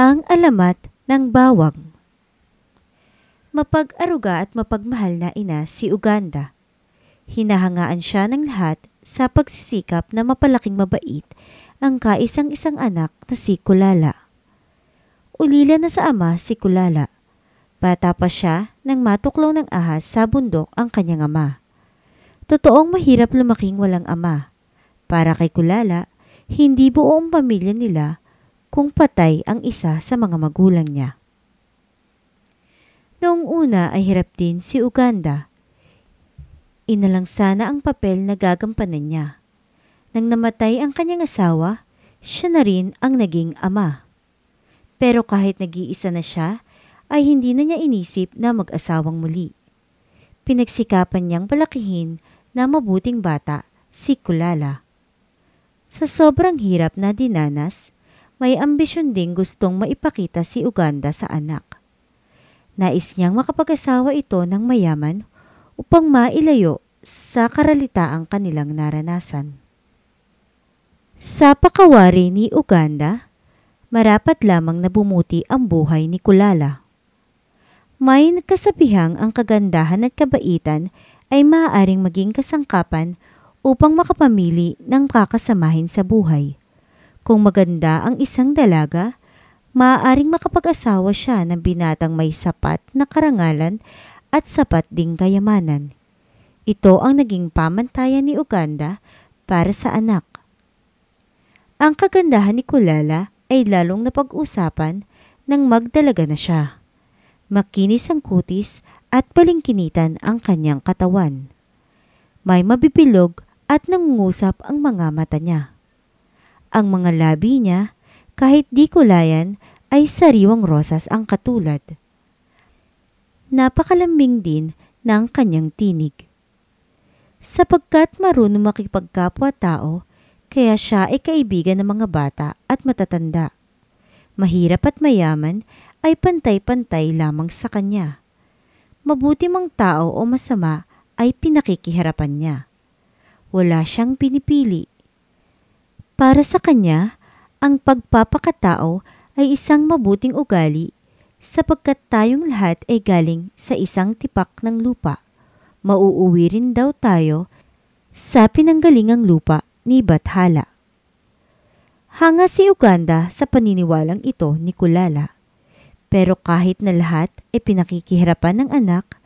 Ang alamat ng bawang. Mapag-aruga at mapagmahal na ina si Uganda. Hinahangaan siya ng lahat sa pagsisikap na mapalaking mabait ang kaisang-isang anak na si Kulala. Ulila na sa ama si Kulala. Bata pa siya nang matuklaw ng ahas sa bundok ang kanyang ama. Totoong mahirap lumaking walang ama. Para kay Kulala, hindi buong pamilya nila kung patay ang isa sa mga magulang niya. Noong una ay hirap din si Uganda. Inalang sana ang papel na gagampanan niya. Nang namatay ang kanyang asawa, siya na rin ang naging ama. Pero kahit nag-iisa na siya, ay hindi na niya inisip na mag-asawang muli. Pinagsikapan niyang palakihin na mabuting bata si Kulala. Sa sobrang hirap na dinanas, may ambisyon ding gustong maipakita si Uganda sa anak. Nais niyang makapag-asawa ito ng mayaman upang mailayo sa karalitaang kanilang naranasan. Sa pakawari ni Uganda, marapat lamang na bumuti ang buhay ni Kulala. May kasabihang ang kagandahan at kabaitan ay maaaring maging kasangkapan upang makapamili ng kakasamahin sa buhay. Kung maganda ang isang dalaga, maaaring makapag-asawa siya ng binatang may sapat na karangalan at sapat ding kayamanan. Ito ang naging pamantayan ni Uganda para sa anak. Ang kagandahan ni Kulala ay lalong napag-usapan nang magdalaga na siya. Makinis ang kutis at balingkinitan ang kanyang katawan. May mabibilog at nangungusap ang mga mata niya. Ang mga labi niya, kahit di kulayan, ay sariwang rosas ang katulad. Napakalambing din ng kanyang tinig. Sapagkat marunong makipagkapwa-tao, kaya siya ay kaibigan ng mga bata at matatanda. Mahirap at mayaman ay pantay-pantay lamang sa kanya. Mabuti mang tao o masama ay pinakikiharapan niya. Wala siyang pinipili. Para sa kanya, ang pagpapakatao ay isang mabuting ugali sapagkat tayong lahat ay galing sa isang tipak ng lupa. Mauuwi rin daw tayo sa pinanggalingang lupa ni Bathala. Hanga si Uganda sa paniniwalang ito ni Kulala. Pero kahit na lahat ay pinakikiharapan ng anak,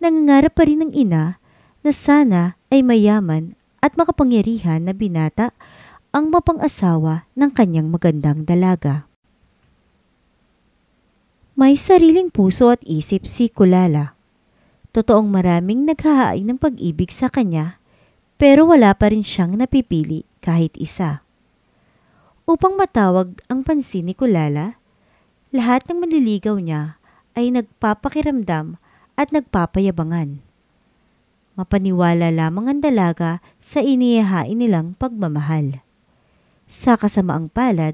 nangangarap pa rin ng ina na sana ay mayaman at makapangyarihan na binata ang mapang-asawa ng kanyang magandang dalaga. May sariling puso at isip si Kulala. Totoong maraming naghahain ng pag-ibig sa kanya, pero wala pa rin siyang napipili kahit isa. Upang matawag ang pansin ni Kulala, lahat ng manliligaw niya ay nagpapakiramdam at nagpapayabangan. Mapaniwala lamang ang dalaga sa inihahain nilang pagmamahal. Sa kasamaang palad,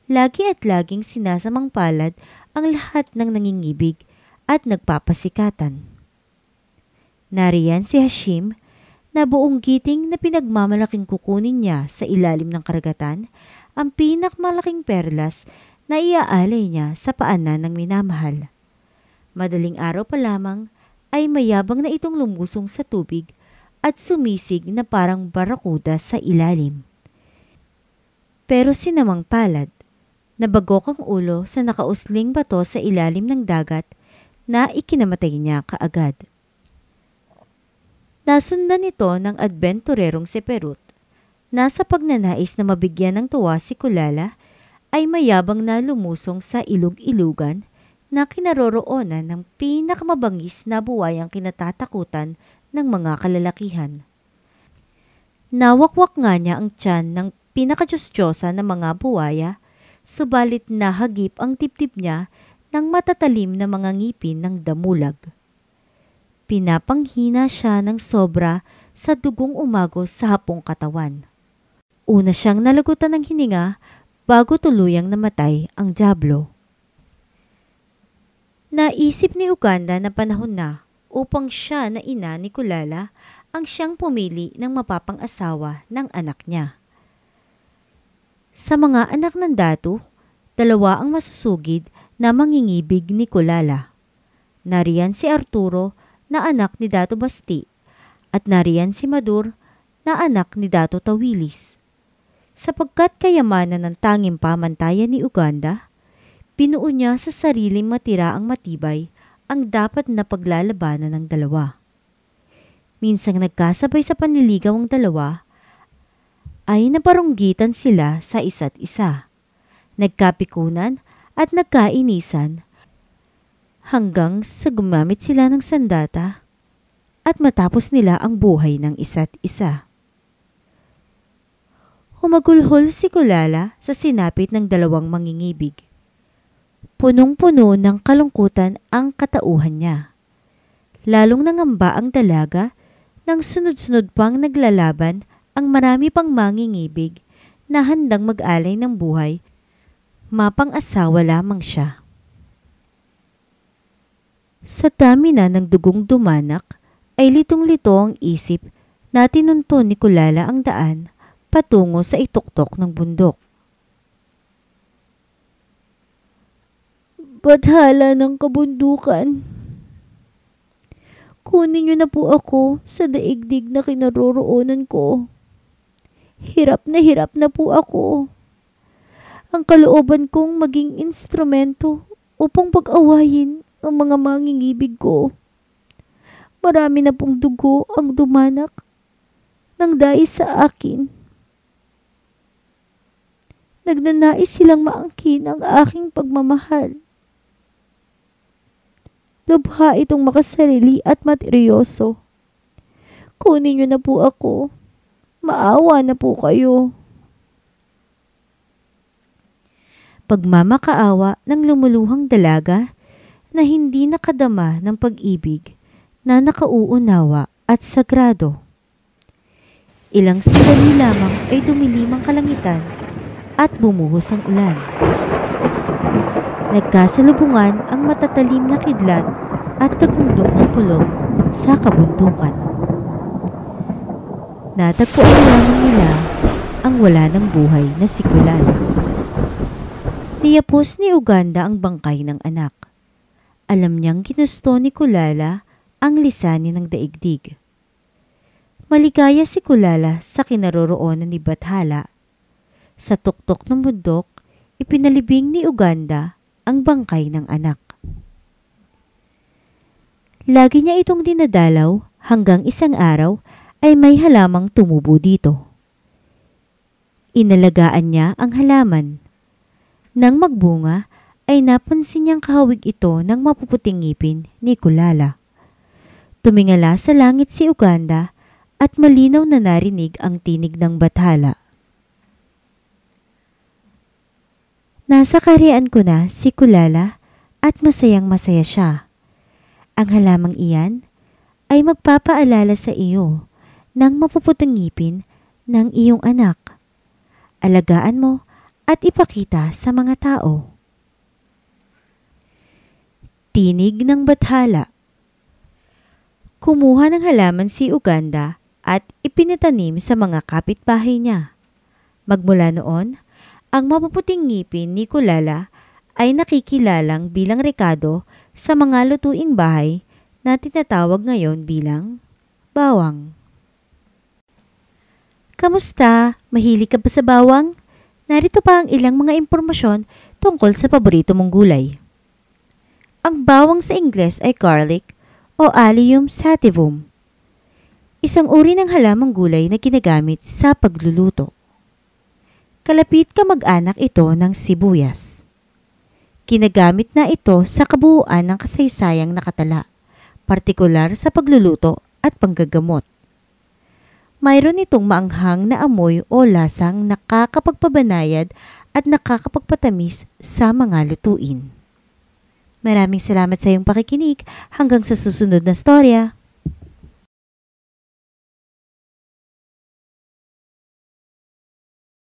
lagi at laging sinasamang palad ang lahat ng nangingibig at nagpapasikatan. Nariyan si Hashim na buong giting na pinagmamalaking kukunin niya sa ilalim ng karagatan ang pinakmalaking perlas na iaalay niya sa paanan ng minamahal. Madaling araw pa lamang ay mayabang na itong lumusong sa tubig at sumisig na parang barakuda sa ilalim. Pero sinamang palad, nabagok ang ulo sa nakausling bato sa ilalim ng dagat na ikinamatay niya kaagad. Nasundan ito ng adbenturerong si Perut na sa pagnanais na mabigyan ng tuwa si Kulala ay mayabang na lumusong sa ilog-ilugan na kinaroroonan ng pinakamabangis na buwayang kinatatakutan ng mga kalalakihan. Nawakwak nga niya ang tiyan ng pinakadyos-diyosa ng mga buwaya, subalit nahagip ang tiptip niya ng matatalim na mga ngipin ng damulag. Pinapanghina siya ng sobra sa dugong umagos sa hapong katawan. Una siyang nalagutan ng hininga bago tuluyang namatay ang dyablo. Naisip ni Uganda na panahon na upang siya na ina ni Kulala ang siyang pumili ng mapapang-asawa ng anak niya. Sa mga anak ng datu, Dalawa ang masusugid na mangingibig ni Kulala. Nariyan si Arturo na anak ni Dato Basti at nariyan si Madur na anak ni Dato Tawilis. Sapagkat kayamanan ng tanging pamantayan ni Uganda, pinuo niya sa sariling matiraang matibay ang dapat na paglalabanan ng dalawa. Minsang nagkasabay sa panliligaw ang dalawa, ay naparunggitan sila sa isa't isa. Nagkapikunan at nagkainisan hanggang sa gumamit sila ng sandata at matapos nila ang buhay ng isa't isa. Humagulhol si Kulala sa sinapit ng dalawang mangingibig. Punong-puno ng kalungkutan ang katauhan niya. Lalong nangamba ang dalaga nang sunod-sunod pang naglalaban ang marami pang mangingibig na handang mag-alay ng buhay, mapang-asawa lamang siya. Sa dami na ng dugong dumanak, ay litong-lito ang isip na tinunton ni Kulala ang daan patungo sa ituktok ng bundok. Bathala ng kabundukan. Kunin niyo na po ako sa daigdig na kinaroroonan ko. Hirap na po ako. Ang kalooban kong maging instrumento upang pag-awayin ang mga mangingibig ko. Marami na pong dugo ang dumanak ng dais sa akin. Nagnanais silang maangkin ang aking pagmamahal. Lubha itong makasarili at materyoso. Kunin niyo na po ako. Maawa na po kayo. Pagmamakaawa ng lumuluhang dalaga na hindi nakadama ng pag-ibig na nakauunawa at sagrado. Ilang sandali lamang ay dumilim ang kalangitan at bumuhos ang ulan. Nagkasalubungan ang matatalim na kidlat at tagundong ng kulog sa kabundukan. Natagpuan lamang nila ang wala ng buhay na si Kulala. Niyapos ni Uganda ang bangkay ng anak. Alam niyang ginusto ni Kulala ang lisanin ng daigdig. Maligaya si Kulala sa kinaroroonan ni Bathala. Sa tuktok ng bundok, ipinalibing ni Uganda ang bangkay ng anak. Lagi niya itong dinadalaw hanggang isang araw ay may halamang tumubo dito. Inalagaan niya ang halaman. Nang magbunga ay napansin niyang kahawig ito ng mapuputing ngipin ni Kulala. Tumingala sa langit si Uganda at malinaw na narinig ang tinig ng Bathala. Nasa kaharian ko na si Kulala at masayang-masaya siya. Ang halamang iyan ay magpapaalala sa iyo ng mapuputing ngipin ng iyong anak. Alagaan mo at ipakita sa mga tao. Tinig ng Bathala. Kumuha ng halaman si Uganda at ipinatanim sa mga kapitbahay niya. Magmula noon, ang mapuputing ngipin ni Kulala ay nakikilalang bilang rekado sa mga lutuing bahay na tinatawag ngayon bilang bawang. Kamusta? Mahilig ka ba sa bawang? Narito pa ang ilang mga impormasyon tungkol sa paborito mong gulay. Ang bawang sa Ingles ay garlic o Allium sativum. Isang uri ng halamang gulay na ginagamit sa pagluluto. Kalapit kamag-anak ito ng sibuyas. Ginagamit na ito sa kabuuan ng kasaysayang nakatala, partikular sa pagluluto at panggagamot. Mayroon itong maanghang na amoy o lasang nakakapagpabanayad at nakakapagpatamis sa mga lutuin. Maraming salamat sa iyong pakikinig. Hanggang sa susunod na storya.